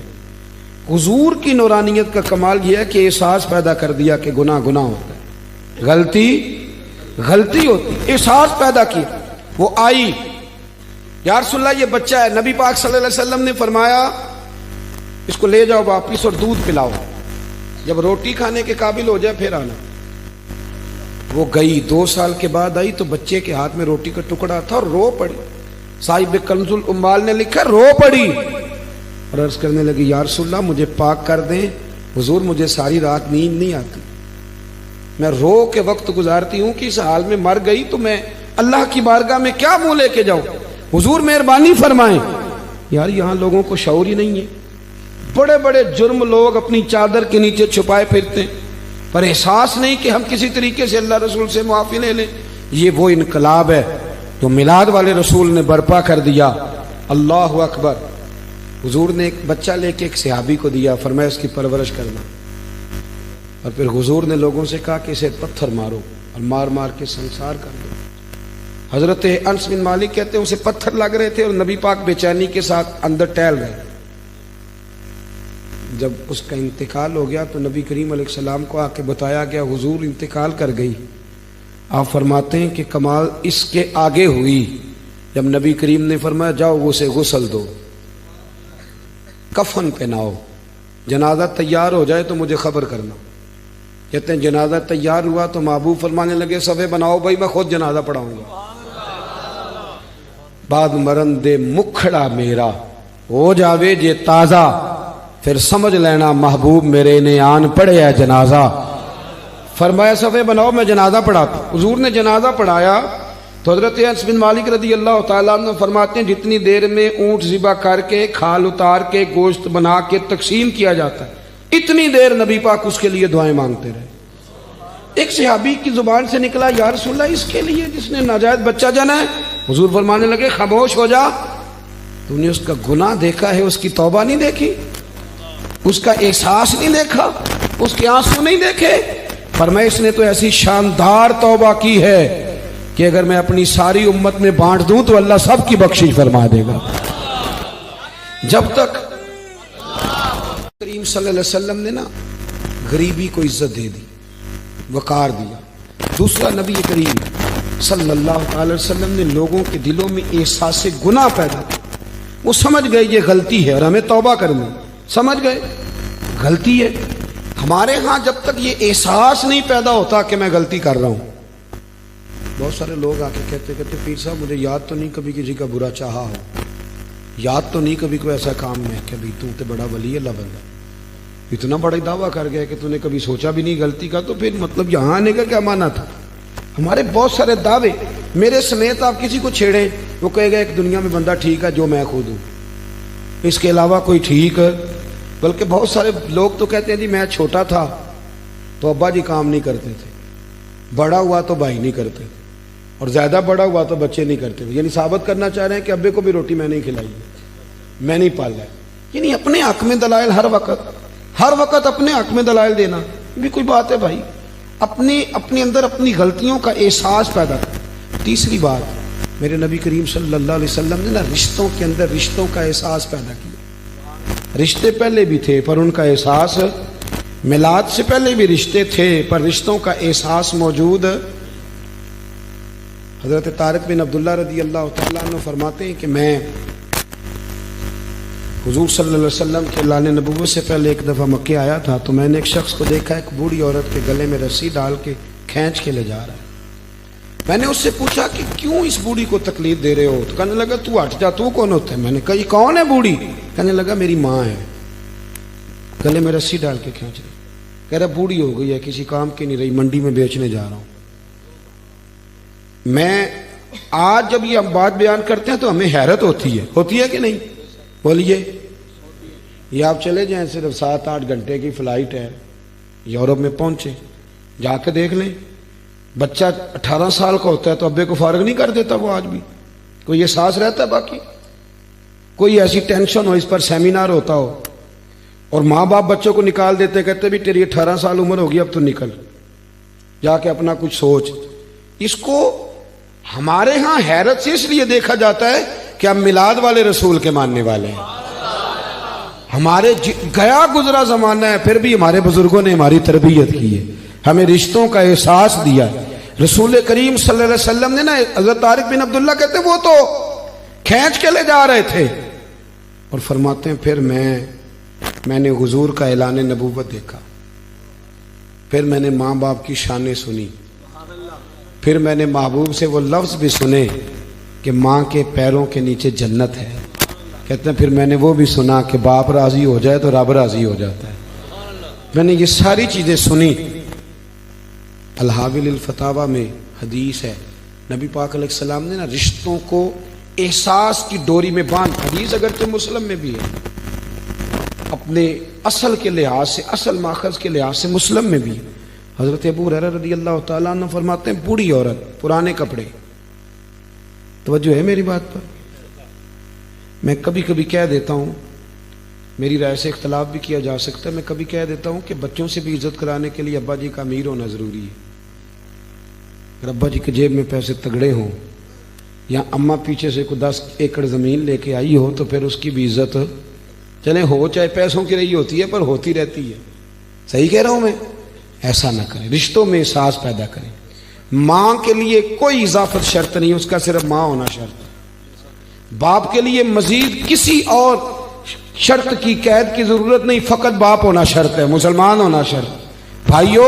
حضور کی نورانیت کا کمال یہ ہے کہ احساس پیدا کر دیا کہ گناہ ہوتا ہے، غلطی ہوتی، احساس پیدا کیا. وہ آئی، یا رسول اللہ یہ بچہ ہے. نبی پاک صلی اللہ علیہ وسلم نے فرمایا اس کو لے جاؤ واپس اور دودھ پلاؤ، جب روٹی کھانے کے قابل ہو جائے پھر آنا. وہ گئی، 2 سال کے بعد آئی تو بچے کے ہاتھ میں روٹی کا ٹکڑا تھا اور رو پڑی. صاحب کنز الاموال نے لکھا رو پڑی اور عرض کرنے لگی یا رسول اللہ مجھے پاک کر دیں، حضور مجھے ساری رات نیند نہیں آتی، میں رو کے وقت گزارتی ہوں کہ اس حال میں مر گئی تو میں اللہ کی بارگاہ میں کیا منہ لے کے جاؤں، حضور مہربانی فرمائیں. یار یہاں لوگوں کو شعور ہی نہیں ہے. بڑے بڑے جرم لوگ اپنی چادر کے نیچے چھپائے پھرتے ہیں، پر احساس نہیں کہ ہم کسی طریقے سے اللہ رسول سے معافی لے لیں. یہ وہ انقلاب ہے جو میلاد والے رسول نے برپا کر دیا. اللہ اکبر. حضور نے ایک بچہ لے کے ایک صحابی کو دیا، فرمایا اس کی پرورش کرنا، اور پھر حضور نے لوگوں سے کہا کہ اسے پتھر مارو اور مار مار کے سنسار کر دو. حضرت انس بن مالک کہتے ہیں اسے پتھر لگ رہے تھے اور نبی پاک بے چینی کے ساتھ اندر ٹہل رہے. جب اس کا انتقال ہو گیا تو نبی کریم علیہ السلام کو آ کے بتایا گیا حضور انتقال کر گئی. آپ فرماتے ہیں کہ کمال اس کے آگے ہوئی جب نبی کریم نے فرمایا جاؤ اسے غسل دو، کفن پہناؤ، جنازہ تیار ہو جائے تو مجھے خبر کرنا. کہتے ہیں جنازہ تیار ہوا تو محبوب فرمانے لگے صفے بناؤ بھائی میں خود جنازہ پڑھاؤں گا. بعد مرن دے مکھڑا میرا ہو جاوے جے تازہ پھر سمجھ لینا محبوب میرے نے آن پڑھیا جنازہ. فرمایا صفے بناؤ میں جنازہ پڑھاتا. حضور نے جنازہ پڑھایا تو حضرت انس بن مالک رضی اللہ تعالیٰ عنہ فرماتے ہیں جتنی دیر میں اونٹ ذبح کر کے کھال اتار کے گوشت بنا کے تقسیم کیا جاتا ہے اتنی دیر نبی پاک اس کے لیے دعائیں مانگتے رہے. ایک صحابی کی زبان سے نکلا یا رسول اللہ اس کے لیے جس نے ناجائز بچہ جنا ہے. حضور فرمانے لگے خاموش ہو جا, تو نے اس کا گناہ دیکھا ہے, اس کی توبہ نہیں دیکھی, اس کا احساس نہیں دیکھا, اس کے آنسو نہیں دیکھے. فرمایا اس نے تو ایسی شاندار توبہ کی ہے کہ اگر میں اپنی ساری امت میں بانٹ دوں تو اللہ سب کی بخشش فرما دے گا. جب تک کریم صلی اللہ علیہ وسلم نے نا غریبی کو عزت دے دی, وقار دیا. دوسرا نبی کریم صلی اللہ علیہ وسلم نے لوگوں کے دلوں میں احساس گناہ پیدا کیا. وہ سمجھ گئے یہ غلطی ہے اور ہمیں توبہ کرنی. سمجھ گئے غلطی ہے. ہمارے ہاں جب تک یہ احساس نہیں پیدا ہوتا کہ میں غلطی کر رہا ہوں, بہت سارے لوگ آ کے کہتے پیر صاحب مجھے یاد تو نہیں کبھی کسی کا برا چاہا ہو, یاد تو نہیں کبھی کوئی ایسا کام میں کہ بھائی تو تے بڑا ولی اللہ بندہ, اتنا بڑا دعویٰ کر گیا کہ تو نے کبھی سوچا بھی نہیں غلطی کا, تو پھر مطلب یہاں آنے کا کیا مانا تھا. ہمارے بہت سارے دعوے میرے سمیت آپ کسی کو چھیڑیں وہ کہے گا ایک دنیا میں بندہ ٹھیک ہے جو میں خود ہوں, اس کے علاوہ کوئی ٹھیک ہے. بلکہ بہت سارے لوگ تو کہتے ہیں جی میں چھوٹا تھا تو ابا جی کام نہیں کرتے تھے, بڑا ہوا تو بھائی نہیں کرتے, اور زیادہ بڑا ہوا تو بچے نہیں کرتے. یعنی ثابت کرنا چاہ رہے ہیں کہ ابے کو بھی روٹی میں نہیں کھلائی ہے, میں نہیں پالا ہے. یعنی اپنے حق میں دلائل ہر وقت اپنے حق میں دلائل دینا بھی کوئی بات ہے بھائی. اپنے اندر اپنی غلطیوں کا احساس پیدا کر. تیسری بات میرے نبی کریم صلی اللہ علیہ وسلم نے نا رشتوں کے اندر رشتوں کا احساس پیدا کیا. رشتے پہلے بھی تھے پر ان کا احساس, میلاد سے پہلے بھی رشتے تھے پر رشتوں کا احساس موجود. حضرت طارق بن عبداللہ رضی اللہ تعالیٰ عنہ فرماتے ہیں کہ میں حضور صلی اللہ علیہ وسلم کے اعلان نبوت سے پہلے ایک دفعہ مکے آیا تھا تو میں نے ایک شخص کو دیکھا ایک بوڑھی عورت کے گلے میں رسی ڈال کے کھینچ کے لے جا رہا ہے. میں نے اس سے پوچھا کہ کیوں اس بوڑھی کو تکلیف دے رہے ہو؟ تو کہنے لگا تو ہٹ جا, تو کون ہوتا ہے؟ میں نے کہا یہ کون ہے بوڑھی؟ کہنے لگا میری ماں ہے, گلے میں رسی ڈال کے کھینچ رہی. کہہ رہا بوڑھی ہو گئی ہے, کسی کام کی نہیں رہی, منڈی میں بیچنے جا رہا ہوں. میں آج جب یہ ہم بات بیان کرتے ہیں تو ہمیں حیرت ہوتی ہے کہ نہیں؟ بولیے. یہ آپ چلے جائیں, صرف 7-8 گھنٹے کی فلائٹ ہے, یورپ میں پہنچے, جا کے دیکھ لیں. بچہ 18 سال کا ہوتا ہے تو ابے کو فارغ نہیں کر دیتا وہ آج بھی. کوئی احساس رہتا ہے باقی, کوئی ایسی ٹینشن ہو, اس پر سیمینار ہوتا ہو اور ماں باپ بچوں کو نکال دیتے, کہتے بھی تیری 18 سال عمر ہوگی اب تو نکل, جا کے اپنا کچھ سوچ. اس کو ہمارے ہاں حیرت سے اس لیے دیکھا جاتا ہے کہ ہم میلاد والے رسول کے ماننے والے ہیں. ہمارے گیا گزرا زمانہ ہے پھر بھی ہمارے بزرگوں نے ہماری تربیت کی ہے, ہمیں رشتوں کا احساس دیا. رسول کریم صلی اللہ علیہ وسلم نے نا, حضرت طارق بن عبداللہ کہتے وہ تو کھینچ کے لے جا رہے تھے اور فرماتے ہیں پھر میں نے حضور کا اعلان نبوت دیکھا, پھر میں نے ماں باپ کی شانیں سنی, پھر میں نے محبوب سے وہ لفظ بھی سنے کہ ماں کے پیروں کے نیچے جنت ہے. کہتے ہیں پھر میں نے وہ بھی سنا کہ باپ راضی ہو جائے تو رب راضی ہو جاتا ہے. میں نے یہ ساری چیزیں سنی. الحاوی الفتاوی میں حدیث ہے, نبی پاک علیہ السلام نے نا رشتوں کو احساس کی ڈوری میں باندھ, حدیث اگرچہ مسلم میں بھی ہے, اپنے اصل کے لحاظ سے, اصل ماخذ کے لحاظ سے مسلم میں بھی ہے. حضرت ابو ہریرہ رضی اللہ تعالیٰ عنہ فرماتے ہیں بوڑھی عورت, پرانے کپڑے. توجہ ہے میری بات پر؟ میں کبھی کبھی کہہ دیتا ہوں, میری رائے سے اختلاف بھی کیا جا سکتا ہے, میں کبھی کہہ دیتا ہوں کہ بچوں سے بھی عزت کرانے کے لیے ابا جی کا امیر ہونا ضروری ہے. اگر ابا جی کے جیب میں پیسے تگڑے ہوں یا اماں پیچھے سے کوئی 10 ایکڑ زمین لے کے آئی ہو تو پھر اس کی بھی عزت چلے ہو, چاہے پیسوں کی رہی ہوتی ہے پر ہوتی رہتی ہے. صحیح کہہ رہا ہوں میں؟ ایسا نہ کریں, رشتوں میں احساس پیدا کریں. ماں کے لیے کوئی اضافت شرط نہیں, اس کا صرف ماں ہونا شرط ہے. باپ کے لیے مزید کسی اور شرط کی قید کی ضرورت نہیں, فقط باپ ہونا شرط ہے, مسلمان ہونا شرط. بھائیو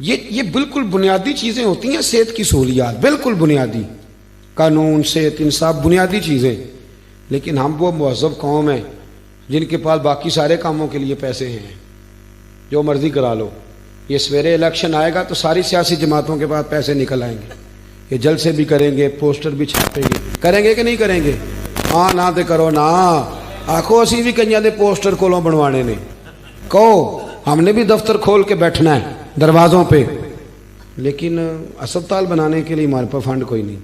یہ بالکل بنیادی چیزیں ہوتی ہیں صحت کی سہولیات، بالکل بنیادی، قانون، صحت، انصاف، بنیادی چیزیں. لیکن ہم وہ مہذب قوم ہیں جن کے پاس باقی سارے کاموں کے لیے پیسے ہیں، جو مرضی کرا لو. یہ سویرے الیکشن آئے گا تو ساری سیاسی جماعتوں کے پاس پیسے نکل آئیں گے، یہ جلسے بھی کریں گے، پوسٹر بھی چھاپیں گے. کریں گے کہ نہیں کریں گے؟ ہاں نہ تے کرو نا. آخو اسی بھی کئی دے پوسٹر کولوں بنوانے نے، کہو ہم نے بھی دفتر کھول کے بیٹھنا ہے دروازوں پہ، لیکن اسپتال بنانے کے لیے ہمارے پاس فنڈ کوئی نہیں.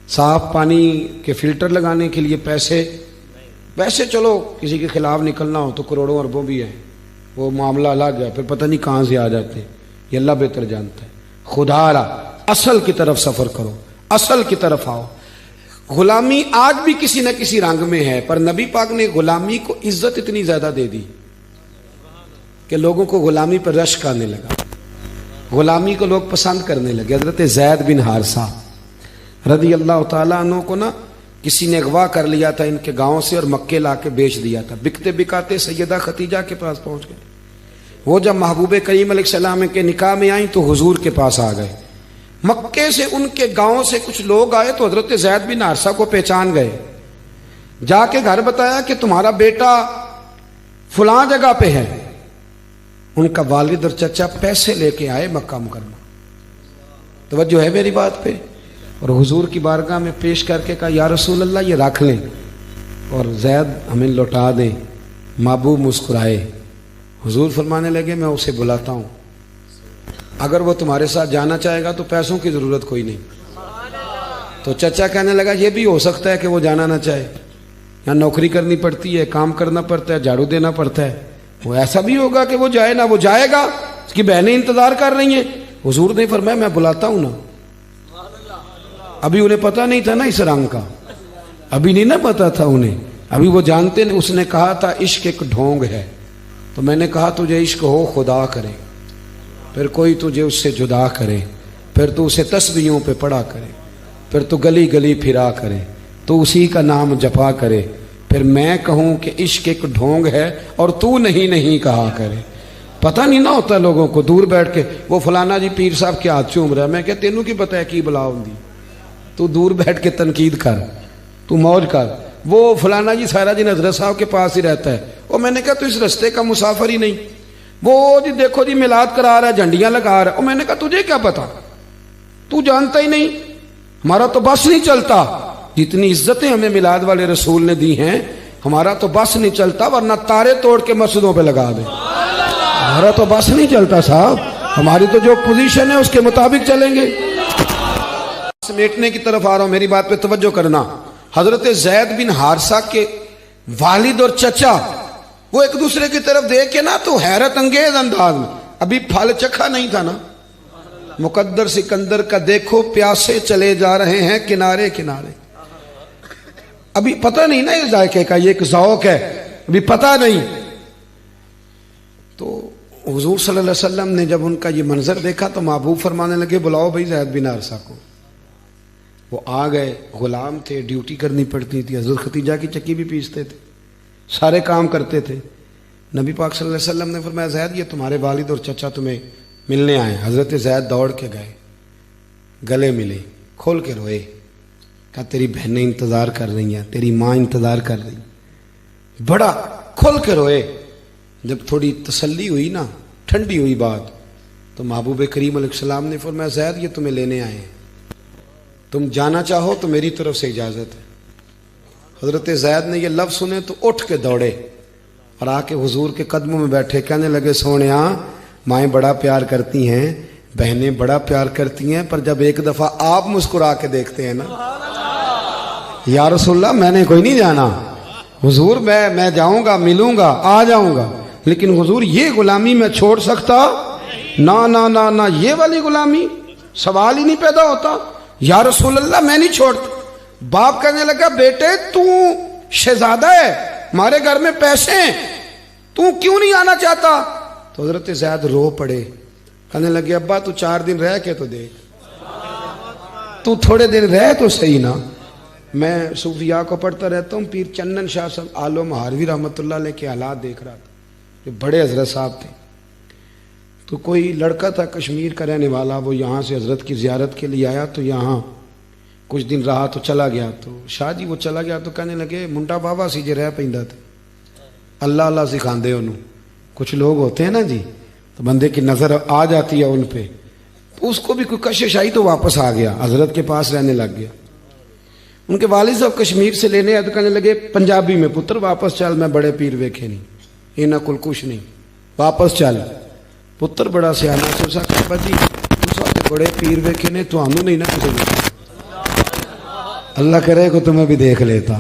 صاف پانی کے فلٹر لگانے کے لیے پیسے چلو کسی کے خلاف نکلنا ہو تو کروڑوں اربوں بھی ہیں، وہ معاملہ الگ ہے، پھر پتہ نہیں کہاں سے آ جاتے ہیں، یہ اللہ بہتر جانتا ہے. خدا را اصل کی طرف سفر کرو، اصل کی طرف آؤ. غلامی آج بھی کسی نہ کسی رنگ میں ہے، پر نبی پاک نے غلامی کو عزت اتنی زیادہ دے دی کہ لوگوں کو غلامی پر رشک آنے لگا، غلامی کو لوگ پسند کرنے لگے. حضرت زید بن حارثہ رضی اللہ تعالیٰ عنہ کو نا کسی نے اغوا کر لیا تھا ان کے گاؤں سے اور مکے لا کے بیچ دیا تھا. بکتے بکاتے سیدہ خدیجہ کے پاس پہنچ گئے. وہ جب محبوب کریم علیہ السلام کے نکاح میں آئیں تو حضور کے پاس آ گئے. مکے سے ان کے گاؤں سے کچھ لوگ آئے تو حضرت زید بن حارثہ کو پہچان گئے. جا کے گھر بتایا کہ تمہارا بیٹا فلاں جگہ پہ ہے. ان کا والد اور چچا پیسے لے کے آئے مکہ مکرمہ. توجہ ہے میری بات پہ؟ اور حضور کی بارگاہ میں پیش کر کے کہا یا رسول اللہ یہ رکھ لیں اور زید ہمیں لوٹا دیں. محبوب مسکرائے. حضور فرمانے لگے میں اسے بلاتا ہوں، اگر وہ تمہارے ساتھ جانا چاہے گا تو پیسوں کی ضرورت کوئی نہیں. تو چچا کہنے لگا یہ بھی ہو سکتا ہے کہ وہ جانا نہ چاہے، یہاں نوکری کرنی پڑتی ہے، کام کرنا پڑتا ہے، جھاڑو دینا پڑتا ہے. وہ ایسا بھی ہوگا کہ وہ جائے نہ، وہ جائے گا، اس کی بہنیں انتظار کر رہی ہیں. حضور نے فرمایا میں بلاتا ہوں نا. ابھی انہیں پتہ نہیں تھا نا اس رنگ کا، ابھی نہیں نا پتا تھا انہیں، ابھی وہ جانتے نہیں. اس نے کہا تھا عشق ایک ڈھونگ ہے، تو میں نے کہا تجھے عشق ہو خدا کرے، پھر کوئی تجھے اس سے جدا کرے، پھر تو اسے تسبیحوں پہ پڑھا کرے، پھر تو گلی گلی پھرا کرے، تو اسی کا نام جپا کرے، پھر میں کہوں کہ عشق ایک ڈھونگ ہے اور تو نہیں کہا کرے. پتہ نہیں نہ ہوتا لوگوں کو، دور بیٹھ کے وہ فلانا جی پیر صاحب کے ہاتھ چوم رہا ہے. میں کہ تینوں کی پتہ ہے کی بلا ہوندی، تو دور بیٹھ کے تنقید کر، تو موج کر. وہ فلانا جی سارا دن حضرت صاحب کے پاس ہی رہتا ہے. اور میں نے کہا تو اس رستے کا مسافر ہی نہیں. وہ جی دیکھو جی میلاد کرا رہا ہے، جھنڈیاں لگا رہا ہے. اور میں نے کہا تجھے کیا پتا، تو جانتا ہی نہیں. ہمارا تو بس نہیں چلتا، جتنی عزتیں ہمیں میلاد والے رسول نے دی ہیں ہمارا تو بس نہیں چلتا، ورنہ تارے توڑ کے مسجدوں پہ لگا دیں. ہمارا تو بس نہیں چلتا صاحب، ہماری تو جو پوزیشن ہے اس کے مطابق چلیں گے. سمیٹنے کی طرف آ رہا ہوں، میری بات پہ توجہ کرنا. حضرت زید بن حارثہ کے والد اور چچا وہ ایک دوسرے کی طرف دیکھ کے نا تو حیرت انگیز انداز میں، ابھی پھل چکھا نہیں تھا نا. مقدر سکندر کا دیکھو پیاسے چلے جا رہے ہیں کنارے کنارے. ابھی پتہ نہیں نا یہ ذائقے کا، یہ ایک ذوق ہے، ابھی پتہ نہیں. تو حضور صلی اللہ علیہ وسلم نے جب ان کا یہ منظر دیکھا تو محبوب فرمانے لگے بلاؤ بھائی زید بن حارثہ کو. وہ آ گئے. غلام تھے، ڈیوٹی کرنی پڑتی تھی، حضرت خدیجہ کی چکی بھی پیستے تھے، سارے کام کرتے تھے. نبی پاک صلی اللہ علیہ وسلم نے فرمایا زید یہ تمہارے والد اور چچا تمہیں ملنے آئے. حضرت زید دوڑ کے گئے، گلے ملے، کھول کے روئے. کہا تیری بہنیں انتظار کر رہی ہیں، تیری ماں انتظار کر رہی. بڑا کھول کے روئے. جب تھوڑی تسلی ہوئی نا، ٹھنڈی ہوئی بات، تو محبوب کریم علیہ السلام نے فرمایا زید یہ تمہیں لینے آئے ہیں، تم جانا چاہو تو میری طرف سے اجازت ہے. حضرت زید نے یہ لفظ سنے تو اٹھ کے دوڑے اور آ کے حضور کے قدموں میں بیٹھے. کہنے لگے سونیا مائیں بڑا پیار کرتی ہیں، بہنیں بڑا پیار کرتی ہیں، پر جب ایک دفعہ آپ مسکرا کے دیکھتے ہیں نا، یا رسول اللہ میں نے کوئی نہیں جانا، حضور میں جاؤں گا، ملوں گا، آ جاؤں گا، لیکن حضور یہ غلامی میں چھوڑ سکتا؟ نہ نہ نہ نہ، یہ والی غلامی سوال ہی نہیں پیدا ہوتا. یا رسول اللہ میں نہیں چھوڑتا. باپ کہنے لگا بیٹے تو شہزادہ ہے، ہمارے گھر میں پیسے ہیں، تو کیوں نہیں آنا چاہتا؟ تو حضرت زید رو پڑے. کہنے لگے ابا تو 4 دن رہ کے تو دیکھ، تو تھوڑے دن رہ تو صحیح نا. میں صوفیاء کو پڑھتا رہتا ہوں، پیر چندن شاہ صاحب عالم ہاروی رحمۃ اللہ علیہ کے حالات دیکھ رہا تھا، جو بڑے حضرت صاحب تھے. تو کوئی لڑکا تھا کشمیر کا رہنے والا، وہ یہاں سے حضرت کی زیارت کے لیے آیا، تو یہاں کچھ دن رہا تو چلا گیا. تو شاہ جی وہ چلا گیا تو کہنے لگے منڈا بابا سی جے رہ پیندا تے اللہ اللہ سکھاندے انہوں. کچھ لوگ ہوتے ہیں نا جی، تو بندے کی نظر آ جاتی ہے ان پہ، تو اس کو بھی کوئی کشش آئی تو واپس آ گیا، حضرت کے پاس رہنے لگ گیا. ان کے والد صاحب کشمیر سے لینے آئے تو کہنے لگے پنجابی میں، پتر واپس چل، میں بڑے پیر ویکھے نہیں، انہاں کول کچھ نہیں، واپس چل. پتر بڑا سیانا سے اسا کہ جی تساں بڑے پیر ویکھے نے، تانوں نہیں نا کسے دیکھا. اللہ کرے کہ تمہیں بھی دیکھ لیتا،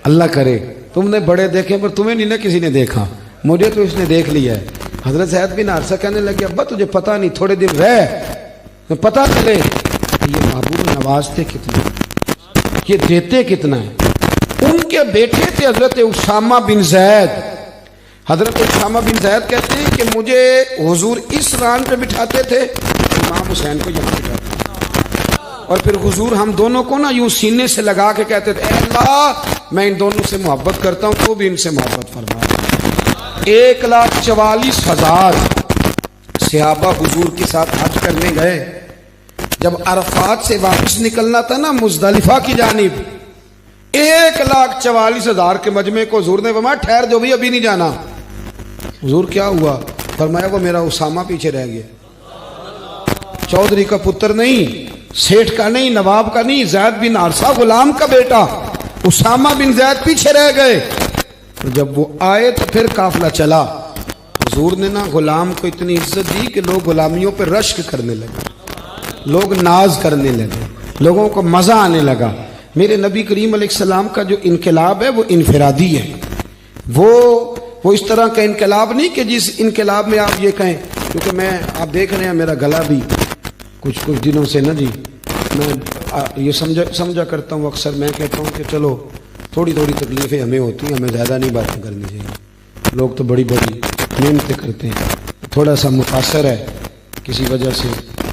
اللہ کرے تم نے بڑے دیکھے پر تمہیں نہیں نا کسی نے دیکھا، مجھے تو اس نے دیکھ لیا ہے. حضرت سید بن عارضہ کہنے لگے ابا تجھے پتہ نہیں، تھوڑے دن رہ پتہ چلے کہ یہ محبوب نوازتے کتنے، یہ دیتے کتنا ہے. ان کے بیٹے تھے حضرت اسامہ بن زید. حضرت اسامہ بن زید کہتے ہیں کہ مجھے حضور اس ران پہ بٹھاتے تھے، امام حسین کو یہاں بٹھاتے، اور پھر حضور ہم دونوں کو نا یوں سینے سے لگا کے کہتے تھے اے اللہ میں ان دونوں سے محبت کرتا ہوں، تو بھی ان سے محبت فرما. 1,44,000 صحابہ حضور کے ساتھ حج کرنے گئے. جب عرفات سے واپس نکلنا تھا نا مزدلفہ کی جانب، 1,44,000 کے مجمع کو حضور نے فرمایا ٹھہر جو بھی ابھی نہیں جانا. حضور کیا ہوا؟ فرمایا وہ میرا اسامہ پیچھے رہ گیا. چودھری کا پتر نہیں، سیٹھ کا نہیں، نواب کا نہیں، زید بن عارضہ غلام کا بیٹا اسامہ بن زید پیچھے رہ گئے. جب وہ آئے تو پھر قافلہ چلا. حضور نے نا غلام کو اتنی عزت دی کہ لوگ غلامیوں پہ رشک کرنے لگے، لوگ ناز کرنے لگے، لوگوں کو مزہ آنے لگا. میرے نبی کریم علیہ السلام کا جو انقلاب ہے وہ انفرادی ہے، وہ اس طرح کا انقلاب نہیں کہ جس انقلاب میں آپ یہ کہیں، کیونکہ میں آپ دیکھ رہے ہیں میرا گلا بھی کچھ دنوں سے نا جی، میں یہ سمجھا کرتا ہوں، اکثر میں کہتا ہوں کہ چلو تھوڑی تکلیفیں ہمیں ہوتی ہیں، ہمیں زیادہ نہیں باتیں کرنی چاہیے. لوگ تو بڑی محنتیں کرتے ہیں، تھوڑا سا متاثر ہے کسی وجہ سے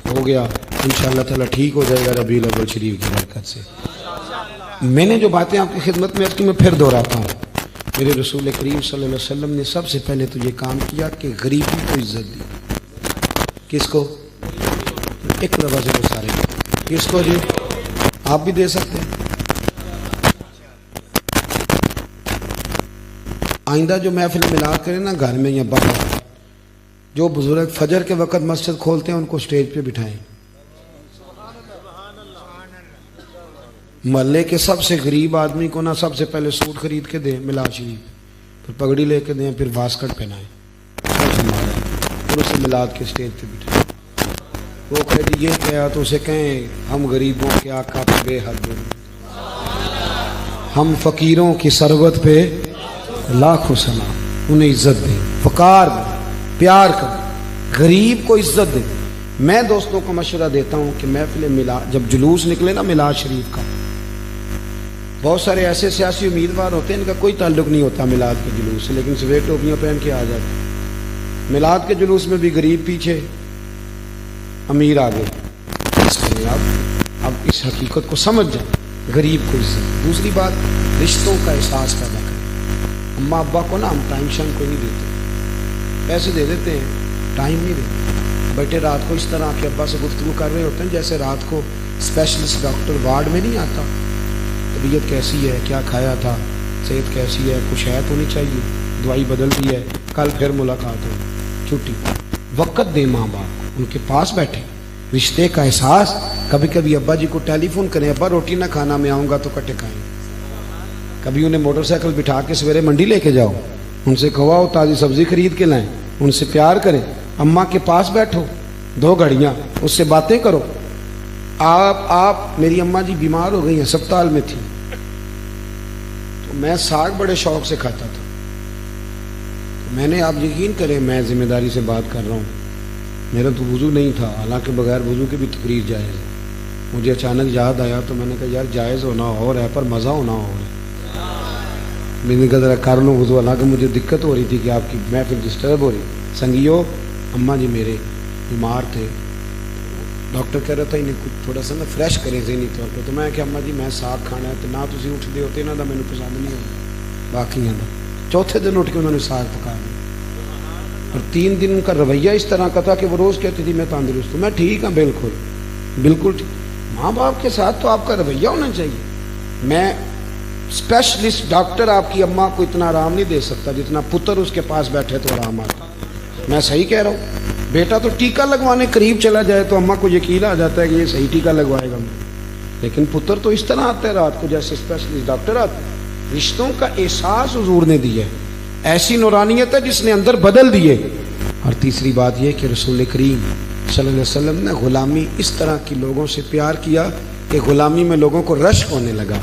ہو گیا، انشاءاللہ تعالی ٹھیک ہو جائے گا ربیع الاول شریف کی برکت سے. میں نے جو باتیں آپ کی خدمت میں کی میں پھر دہراتا ہوں. میرے رسول کریم صلی اللہ علیہ وسلم نے سب سے پہلے تو یہ کام کیا کہ غریبوں کو عزت دی. کس کو؟ ایک دفعہ سے سارے کس کو جی؟ آپ بھی دے سکتے ہیں. آئندہ جو محفل میلاد کریں نا گھر میں یا باہر، جو بزرگ فجر کے وقت مسجد کھولتے ہیں ان کو سٹیج پہ بٹھائیں. محلے کے سب سے غریب آدمی کو نا سب سے پہلے سوٹ خرید کے دیں میلاد شریف، پھر پگڑی لے کے دیں، پھر واسکٹ پہنائیں، پھر اسے میلاد کے سٹیج پہ بٹھائیں. وہ کہے یہ کہا تو اسے کہیں ہم غریبوں کے آقا پہ بے حد، ہم فقیروں کی ثروت پہ لاکھوں سلام. انہیں عزت دیں، فقار دیں، پیار کریں، غریب کو عزت دیں. میں دوستوں کو مشورہ دیتا ہوں کہ محفل میلاد جب جلوس نکلے نا میلاد شریف کا، بہت سارے ایسے سیاسی امیدوار ہوتے ہیں ان کا کوئی تعلق نہیں ہوتا میلاد کے جلوس سے، لیکن سویٹ ٹوپیاں پہن کے آ جاتے ہیں. میلاد کے جلوس میں بھی غریب پیچھے، امیر آگے. آپ اس حقیقت کو سمجھ جائیں، غریب کو عزت. دوسری بات، رشتوں کا احساس پیدا کریں. اماں ابا کو نا ہم ٹائم شائم کوئی نہیں دیتے، پیسے دے دیتے ہیں، ٹائم نہیں دیتے. بیٹے رات کو اس طرح کے ابا سے گفتگو کر رہے ہوتے ہیں جیسے رات کو اسپیشلسٹ ڈاکٹر وارڈ میں نہیں آتا. طبیعت کیسی ہے، کیا کھایا تھا، صحت کیسی ہے، کچھ ہے تو نہیں چاہیے، دوائی بدل دی ہے، کل پھر ملاقات ہو، چھٹی. وقت دیں ماں باپ کو، ان کے پاس بیٹھے، رشتے کا احساس. کبھی کبھی ابا جی کو ٹیلی فون کریں، ابا روٹی نہ کھانا میں آؤں گا تو کٹے کھائیں. کبھی انہیں موٹر سائیکل بٹھا کے سویرے منڈی لے کے جاؤ، ان سے کھواؤ، تازی سبزی خرید کے لائیں، ان سے پیار کریں. اماں کے پاس بیٹھو 2 گھڑیاں، اس سے باتیں کرو. آپ میری اماں جی بیمار ہو گئی ہیں، ہسپتال میں تھی، تو میں ساگ بڑے شوق سے کھاتا تھا. میں نے، آپ یقین کریں میں ذمہ داری سے بات کر رہا ہوں، میرا تو وضو نہیں تھا، حالانکہ بغیر وضو کے بھی تقریر جائز ہے. مجھے اچانک یاد آیا تو میں نے کہا یار جائز ہونا اور ہے پر مزہ ہونا اور ہے. میں نے کہا ذرا کر لوں وضو، حالانکہ مجھے دقت ہو رہی تھی کہ آپ کی محفل ڈسٹرب ہو رہی. سنگیو، اماں جی میرے بیمار تھے، ڈاکٹر کہہ رہا تھا انہیں کچھ تھوڑا سا نا فریش کریں ذہنی طور پہ. تو میں کہ اماں جی میں ساگ کھانا ہے، تو نہ تسی اٹھ دے ہوتے، نہ میں پسند نہیں ہوتا. باقی چوتھے دن اٹھ کے انہوں نے ساگ پکا لیا. اور 3 دن ان کا رویہ اس طرح کا تھا کہ وہ روز کہتی تھی میں تندرست ہوں، میں ٹھیک ہوں، بالکل بالکل ٹھیک۔ ماں باپ کے ساتھ تو آپ کا رویہ ہونا چاہیے۔ میں اسپیشلسٹ ڈاکٹر آپ کی اماں کو اتنا آرام نہیں دے سکتا جتنا پتر اس کے پاس بیٹھے تو آرام آتا۔ میں صحیح کہہ رہا ہوں؟ بیٹا تو ٹیکہ لگوانے قریب چلا جائے تو اماں کو یقین آ جاتا ہے کہ یہ صحیح ٹیکہ لگوائے گا، لیکن پتر تو اس طرح آتا ہے رات کو جیسے اسپیشلسٹ ڈاکٹر آتا ہے۔ رشتوں کا احساس حضور نے دیا ہے، ایسی نورانیت ہے جس نے اندر بدل دیے۔ اور تیسری بات یہ کہ رسول کریم صلی اللہ علیہ وسلم نے غلامی اس طرح کی لوگوں سے پیار کیا کہ غلامی میں لوگوں کو رشک ہونے لگا۔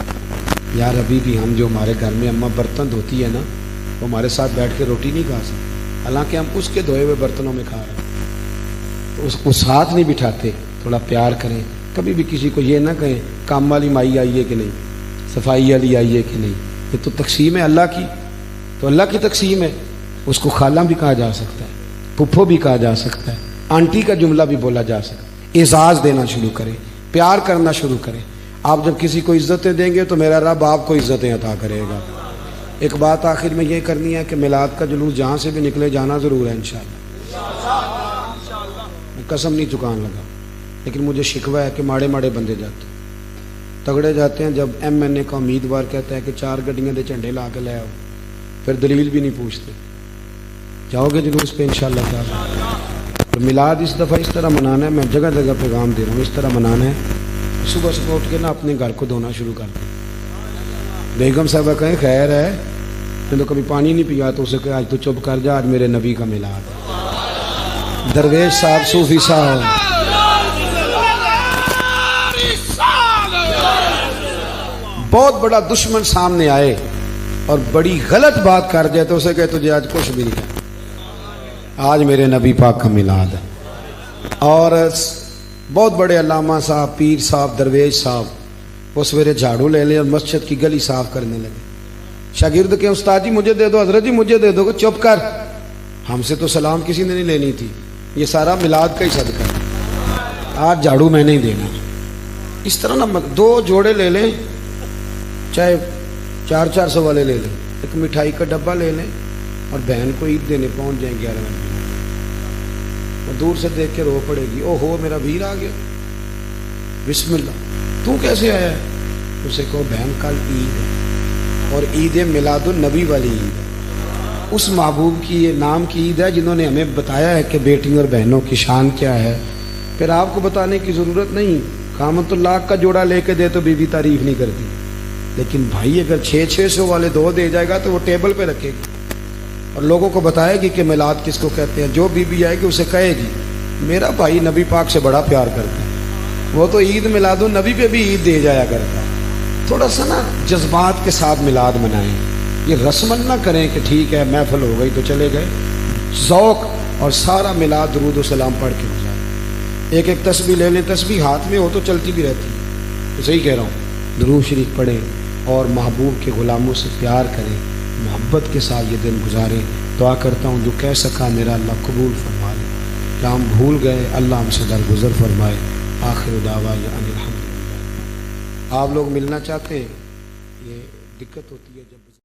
یار ابھی بھی ہم جو ہمارے گھر میں اماں برتن دھوتی ہے نا، وہ ہمارے ساتھ بیٹھ کے روٹی نہیں کھا سکتے، حالانکہ ہم اس کے دھوئے ہوئے برتنوں میں کھا رہے ہیں، تو اس کو ساتھ نہیں بٹھاتے۔ تھوڑا پیار کریں، کبھی بھی کسی کو یہ نہ کہیں کام والی مائی آئی ہے کہ نہیں، صفائی والی آئی ہے کہ نہیں، یہ تو تقسیم ہے اللہ کی، تو اللہ کی تقسیم ہے۔ اس کو خالہ بھی کہا جا سکتا ہے، پھپھو بھی کہا جا سکتا ہے، آنٹی کا جملہ بھی بولا جا سکتا ہے۔ اعزاز دینا شروع کریں، پیار کرنا شروع کریں۔ آپ جب کسی کو عزتیں دیں گے تو میرا رب آپ کو عزتیں عطا کرے گا۔ ایک بات آخر میں یہ کرنی ہے کہ میلاد کا جلوس جہاں سے بھی نکلے جانا ضرور ہے انشاءاللہ۔ میں قسم نہیں چکان لگا، لیکن مجھے شکوہ ہے کہ ماڑے ماڑے بندے جاتے ہیں، تگڑے جاتے ہیں۔ جب ایم این اے کا امیدوار کہتا ہے کہ 4 گڈیاں دے جھنڈے لا کے لے آؤ، پھر دلیل بھی نہیں پوچھتے۔ جاؤ گے جلوس پہ انشاءاللہ تعالی۔ میلاد اس دفعہ اس طرح منانا ہے، میں جگہ جگہ پیغام دے رہا ہوں، اس طرح منانا ہے۔ صبح صبح اٹھ کے نا اپنے گھر کو دھونا شروع کر دیں۔ بیگم صاحبہ کہیں خیر ہے، میں تو کبھی پانی نہیں پیا، تو اسے کہ آج تو چپ کر جا، آج میرے نبی کا میلاد ہے۔ درویش صاحب، صوفی صاحب، بہت بڑا دشمن سامنے آئے اور بڑی غلط بات کر جائے تو اسے کہ تجھے آج کچھ بھی نہیں کہا، آج میرے نبی پاک کا میلاد ہے۔ اور بہت بڑے علامہ صاحب، پیر صاحب، درویش صاحب وہ سویرے جھاڑو لے لیں اور مسجد کی گلی صاف کرنے لگے۔ شاگرد کے استاد جی مجھے دے دو، حضرت جی مجھے دے دو، کہ چپ کر، ہم سے تو سلام کسی نے نہیں لینی تھی، یہ سارا میلاد کا ہی صدقہ ہے، آج جھاڑو میں نہیں دینا۔ اس طرح نہ 2 جوڑے لے لیں، چاہے 400 والے لے لیں، ایک مٹھائی کا ڈبہ لے لیں اور بہن کو عید دینے پہنچ جائیں 11 بجے۔ وہ دور سے دیکھ کے رو پڑے گی، او ہو میرا ویر آ گیا، بسم اللہ، تو کیسے آیا ہے؟ اسے کہو بہن کل عید ہے، اور عید میلاد النبی والی عید ہے، اس محبوب کی یہ نام کی عید ہے جنہوں نے ہمیں بتایا ہے کہ بیٹیوں اور بہنوں کی شان کیا ہے۔ پھر آپ کو بتانے کی ضرورت نہیں، قامت اللہ کا جوڑا لے کے دے تو بی بی تعریف نہیں کرتی، لیکن بھائی اگر 600 والے 2 دے جائے گا تو وہ ٹیبل پہ رکھے گی اور لوگوں کو بتائے گی کہ میلاد کس کو کہتے ہیں۔ جو بی بی آئے گی اسے کہے گی میرا بھائی نبی پاک سے بڑا پیار کرتا ہے، وہ تو عید میلاد النبی پہ بھی عید دے جایا کرتا ہے۔ تھوڑا سا نا جذبات کے ساتھ میلاد منائیں، یہ رسمن نہ کریں کہ ٹھیک ہے محفل ہو گئی تو چلے گئے۔ ذوق اور سارا میلاد درود و سلام پڑھ کے گزاریں۔ ایک ایک تسبیح لے لیں، تسبیح ہاتھ میں ہو تو چلتی بھی رہتی ہے، تو صحیح کہہ رہا ہوں۔ درود شریف پڑھیں اور محبوب کے غلاموں سے پیار کریں، محبت کے ساتھ یہ دن گزاریں۔ دعا کرتا ہوں جو کہہ سکا میرا اللہ قبول فرما لے، کیا ہم بھول گئے اللہ ہم سے درگزر فرمائے۔ آخر دعوانا ان الحمدللہ۔ آپ لوگ ملنا چاہتے ہیں، یہ دقت ہوتی ہے جب